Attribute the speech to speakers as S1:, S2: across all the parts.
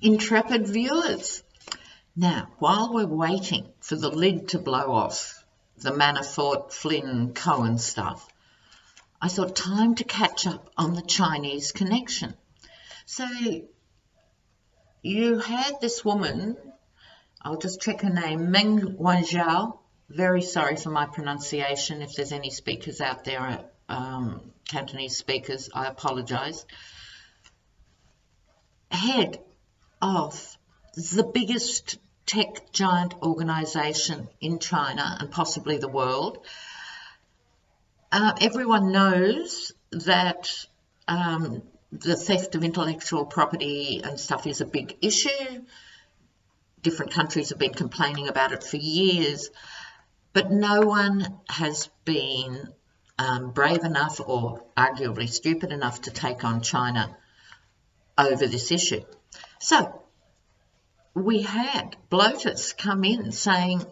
S1: Intrepid viewers. Now, while we're waiting for the lid to blow off the Manafort, Flynn, Cohen stuff, I thought time to catch up on the Chinese connection. So you had this woman, I'll just check her name, Meng Wanzhou. Very sorry for my pronunciation. If there's any speakers out there, Cantonese speakers, I apologize. Head of the biggest tech giant organization in China and possibly the world. Everyone knows that the theft of intellectual property and stuff is a big issue. Different countries have been complaining about it for years, but no one has been brave enough or arguably stupid enough to take on China over this issue. So we had bloaters come in saying,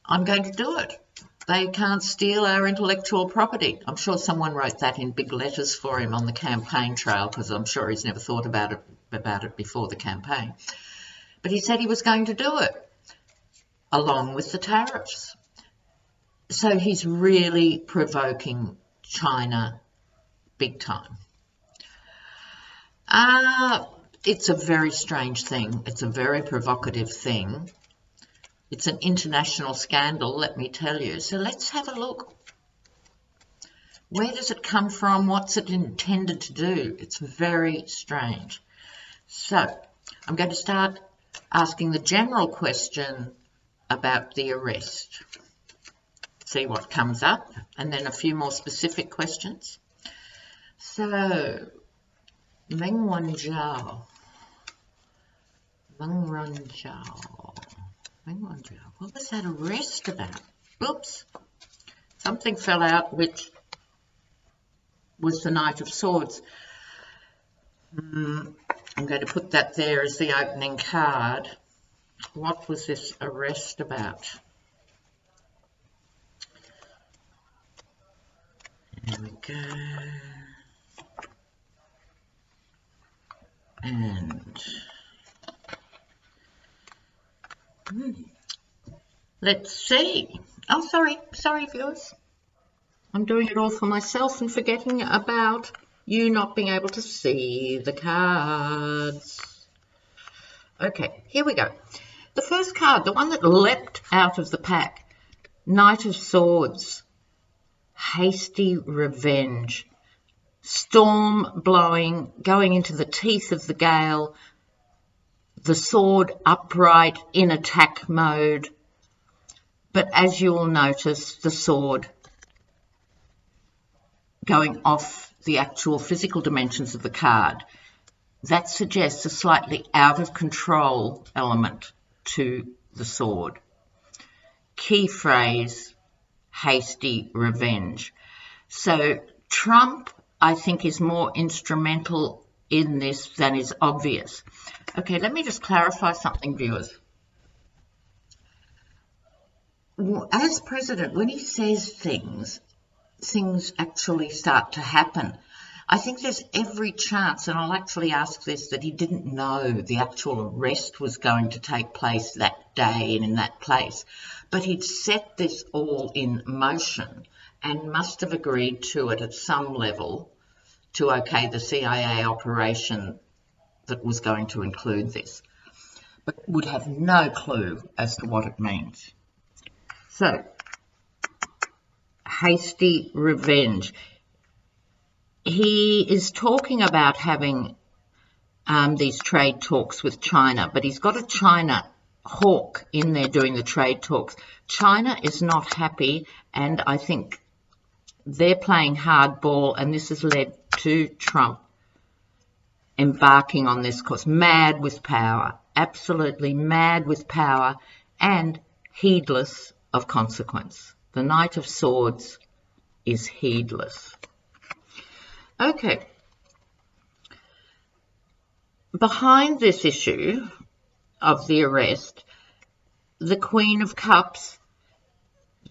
S1: I'm going to do it. They can't steal our intellectual property. I'm sure someone wrote that in big letters for him on the campaign trail, because I'm sure he's never thought about it before the campaign. But he said he was going to do it, along with the tariffs. So he's really provoking China big time. It's a very strange thing. It's a very provocative thing. It's an international scandal, let me tell you. So let's have a look. Where does it come from? What's it intended to do? It's very strange. So I'm going to start asking the general question about the arrest. See what comes up, and then a few more specific questions. So, Meng Wanzhou. What was that arrest about? Oops. Something fell out, which was the Knight of Swords. I'm going to put that there as the opening card. What was this arrest about? There we go. And let's see. Oh, sorry viewers. I'm doing it all for myself and forgetting about you not being able to see the cards. Okay, here we go. The first card, the one that leapt out of the pack, Knight of Swords, hasty revenge, storm blowing, going into the teeth of the gale, the sword upright in attack mode, but as you will notice, the sword going off the actual physical dimensions of the card. That suggests a slightly out of control element to the sword. Key phrase, hasty revenge. So Trump, I think, is more instrumental in this than is obvious. Okay, let me just clarify something, viewers. As president, when he says things actually start to happen. I think there's every chance, and I'll actually ask this, that he didn't know the actual arrest was going to take place that day and in that place. But he'd set this all in motion and must have agreed to it at some level to okay the CIA operation that was going to include this, but would have no clue as to what it means. So, hasty revenge. He is talking about having these trade talks with China, but he's got a China hawk in there doing the trade talks. China is not happy, and I think they're playing hardball, and this has led to Trump embarking on this course, mad with power, absolutely mad with power, and heedless of consequence. The Knight of Swords is heedless. Okay. Behind this issue of the arrest, the Queen of Cups,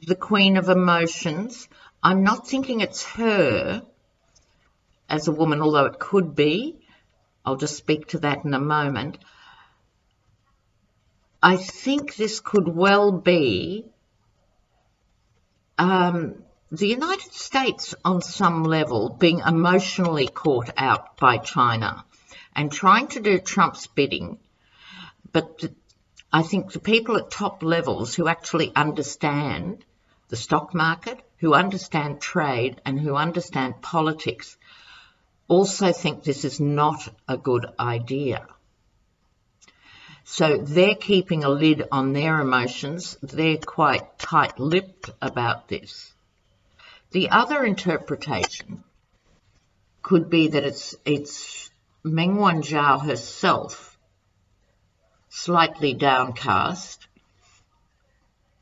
S1: the Queen of Emotions, I'm not thinking it's her as a woman, although it could be. I'll just speak to that in a moment. I think this could well be the United States on some level being emotionally caught out by China and trying to do Trump's bidding. But I think the people at top levels who actually understand the stock market, who understand trade and who understand politics also think this is not a good idea. So they're keeping a lid on their emotions. They're quite tight-lipped about this. The other interpretation could be that it's Meng Wanzhou herself, slightly downcast,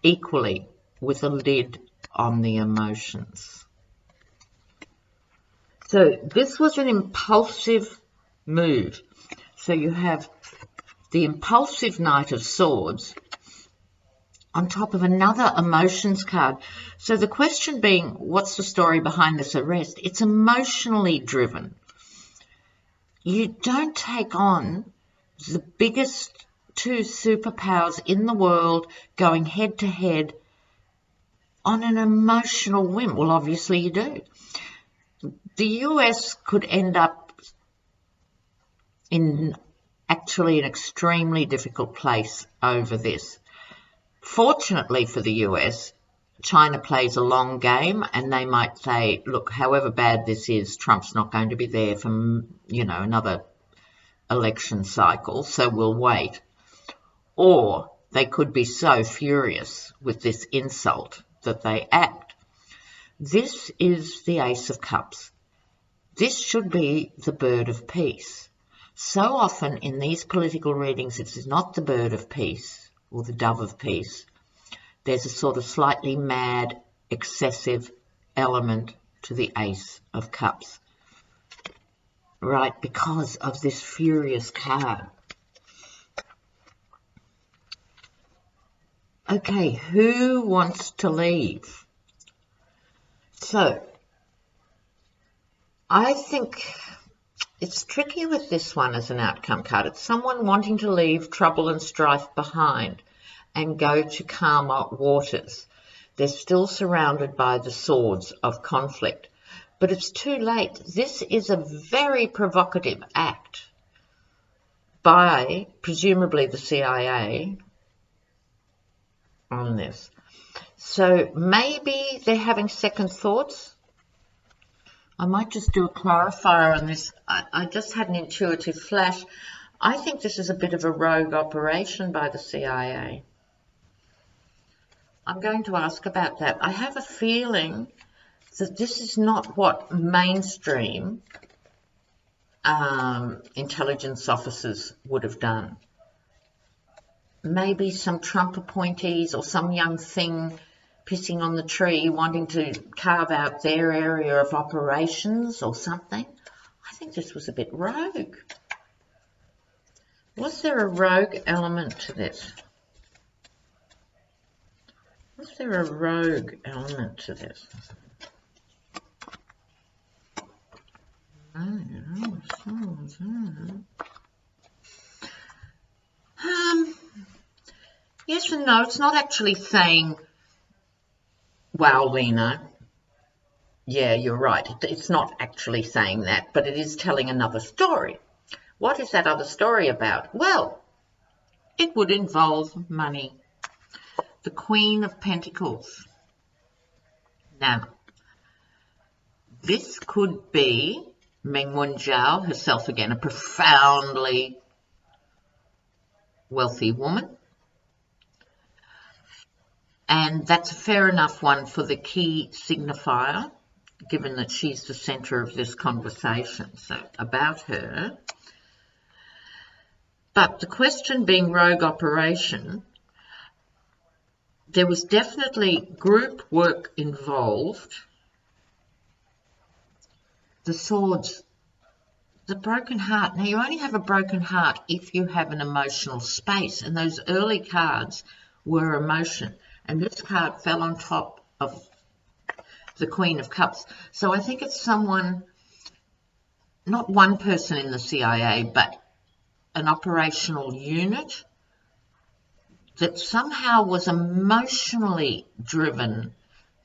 S1: equally with a lid on the emotions. So this was an impulsive move. So you have the impulsive Knight of Swords on top of another emotions card. So the question being, what's the story behind this arrest? It's emotionally driven. You don't take on the biggest two superpowers in the world going head to head on an emotional whim. Well, obviously you do. The US could end up in actually an extremely difficult place over this. Fortunately for the US, China plays a long game, and they might say, look, however bad this is, Trump's not going to be there for, another election cycle, so we'll wait. Or they could be so furious with this insult that they act. This is the Ace of Cups. This should be the bird of peace. So often in these political readings, it is not the bird of peace or the dove of peace. There's a sort of slightly mad, excessive element to the Ace of Cups, right, because of this furious card. Okay, who wants to leave? So, I think it's tricky with this one as an outcome card. It's someone wanting to leave trouble and strife behind and go to calmer waters. They're still surrounded by the swords of conflict, but it's too late. This is a very provocative act by presumably the CIA on this. So maybe they're having second thoughts. I might just do a clarifier on this. I just had an intuitive flash. I think this is a bit of a rogue operation by the CIA. I'm going to ask about that. I have a feeling that this is not what mainstream intelligence officers would have done. Maybe some Trump appointees or some young thing pissing on the tree wanting to carve out their area of operations or something. I think this was a bit rogue. Was there a rogue element to this? Was there a rogue element to this? Yes and no. It's not actually saying, wow, Lena, yeah, you're right. It's not actually saying that, but it is telling another story. What is that other story about? Well, it would involve money. The Queen of Pentacles. Now, this could be Meng Wanzhou herself again, a profoundly wealthy woman. And that's a fair enough one for the key signifier, given that she's the centre of this conversation. So about her. But the question being rogue operation, there was definitely group work involved. The swords, the broken heart. Now, you only have a broken heart if you have an emotional space, and those early cards were emotion. And this card fell on top of the Queen of Cups. So I think it's someone, not one person in the CIA, but an operational unit that somehow was emotionally driven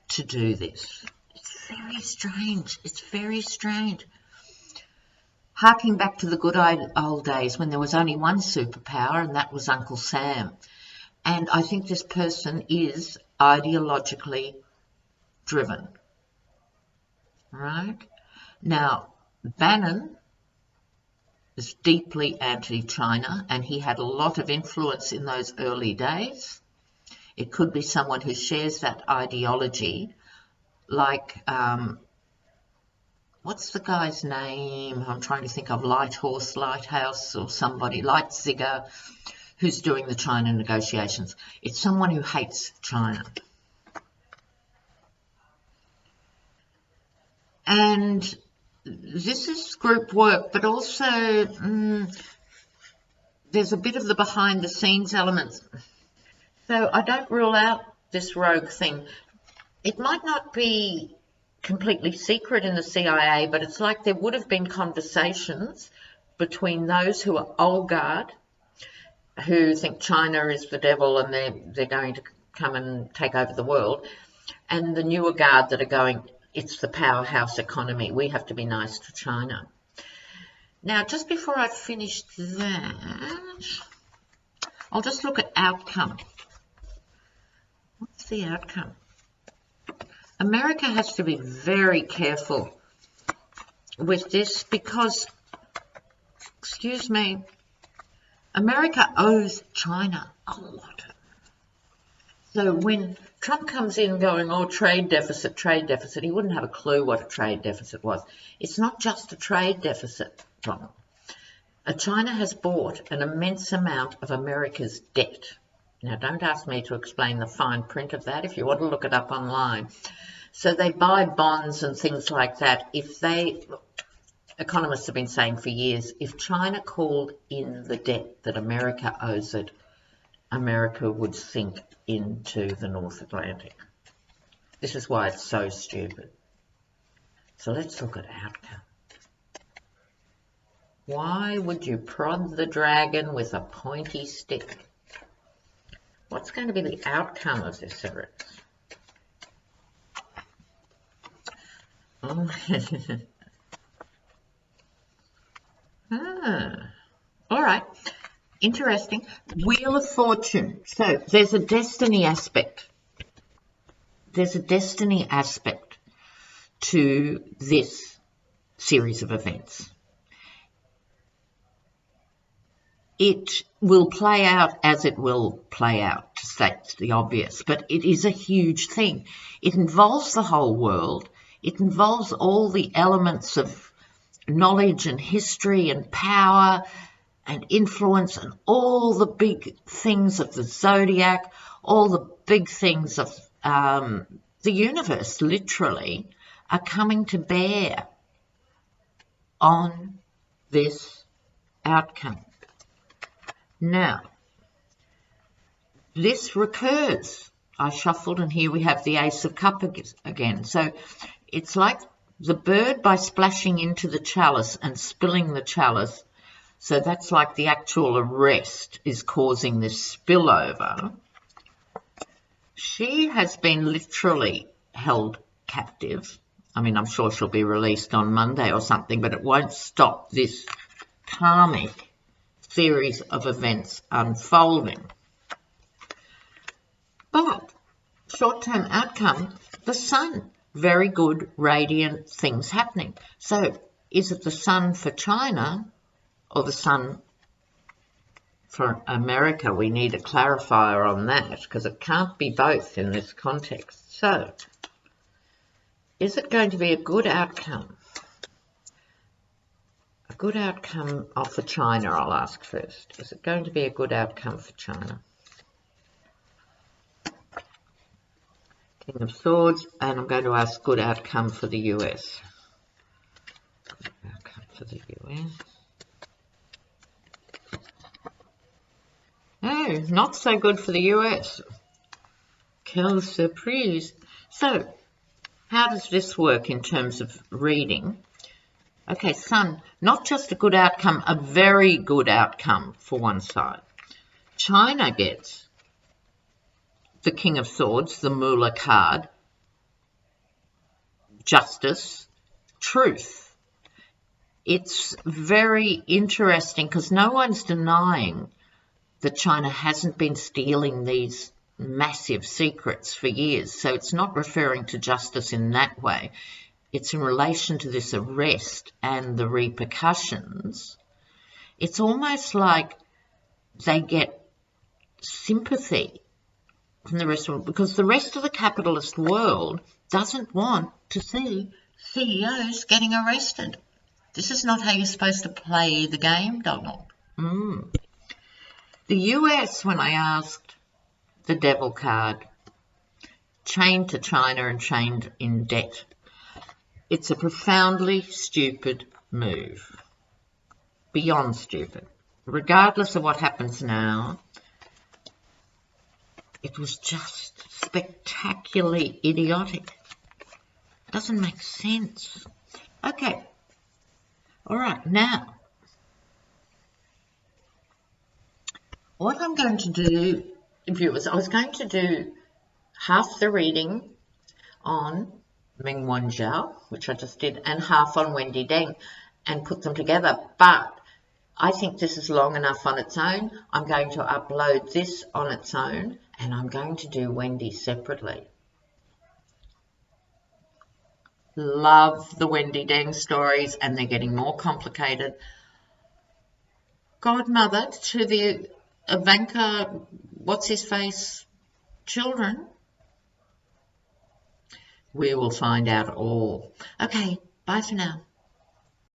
S1: to do this. It's very strange. It's very strange. Harking back to the good old days when there was only one superpower, and that was Uncle Sam. And I think this person is ideologically driven. Right? Now, Bannon is deeply anti-China, and he had a lot of influence in those early days. It could be someone who shares that ideology, like, what's the guy's name? I'm trying to think of Lighthouse, or somebody, Leitziger, who's doing the China negotiations. It's someone who hates China. And this is group work, but also there's a bit of the behind the scenes elements. So I don't rule out this rogue thing. It might not be completely secret in the CIA, but it's like there would have been conversations between those who are old guard, who think China is the devil and they're going to come and take over the world, and the newer guard that are going, it's the powerhouse economy, we have to be nice to China. Now, just before I finish that, I'll just look at outcome. What's the outcome? America has to be very careful with this because, excuse me, America owes China a lot. So when Trump comes in going, oh, trade deficit, he wouldn't have a clue what a trade deficit was. It's not just a trade deficit, Donald. China has bought an immense amount of America's debt. Now, don't ask me to explain the fine print of that if you want to look it up online. So they buy bonds and things like that. Economists have been saying for years, if China called in the debt that America owes it, America would sink into the North Atlantic. This is why it's so stupid. So let's look at outcome. Why would you prod the dragon with a pointy stick? What's going to be the outcome of this, Eric? Oh. All right. Interesting. Wheel of Fortune. So there's a destiny aspect. There's a destiny aspect to this series of events. It will play out as it will play out, to state the obvious, but it is a huge thing. It involves the whole world. It involves all the elements of knowledge and history and power and influence and all the big things of the zodiac, all the big things of the universe, literally, are coming to bear on this outcome. Now, this recurs. I shuffled and here we have the Ace of Cups again. So it's like the bird by splashing into the chalice and spilling the chalice. So that's like the actual arrest is causing this spillover. She has been literally held captive. I mean, I'm sure she'll be released on Monday or something, but it won't stop this karmic series of events unfolding. But short-term outcome, the sun, very good, radiant things happening. So is it the sun for China or the sun for America? We need a clarifier on that because it can't be both in this context. So is it going to be a good outcome? A good outcome for China, I'll ask first. Is it going to be a good outcome for China? King of Swords, and I'm going to ask good outcome for the US. Good outcome for the US. Oh, not so good for the US. Quelle surprise. So, how does this work in terms of reading? Okay, Sun, not just a good outcome, a very good outcome for one side. China gets the King of Swords, the Moolah card, justice, truth. It's very interesting because no one's denying that China hasn't been stealing these massive secrets for years. So it's not referring to justice in that way. It's in relation to this arrest and the repercussions. It's almost like they get sympathy from the rest of it, because the rest of the capitalist world doesn't want to see CEOs getting arrested. This is not how you're supposed to play the game, Donald. The US, when I asked the Devil card, chained to China and chained in debt. It's a profoundly stupid move. Beyond stupid. Regardless of what happens now, it was just spectacularly idiotic. Doesn't make sense. Okay. All right. Now, what I'm going to do, viewers, I was going to do half the reading on Meng Wanzhou, which I just did, and half on Wendy Deng, and put them together. But I think this is long enough on its own. I'm going to upload this on its own, and I'm going to do Wendy separately. Love the Wendy Deng stories, and they're getting more complicated. Godmother to the Ivanka, what's-his-face, children. We will find out all. Okay, bye for now.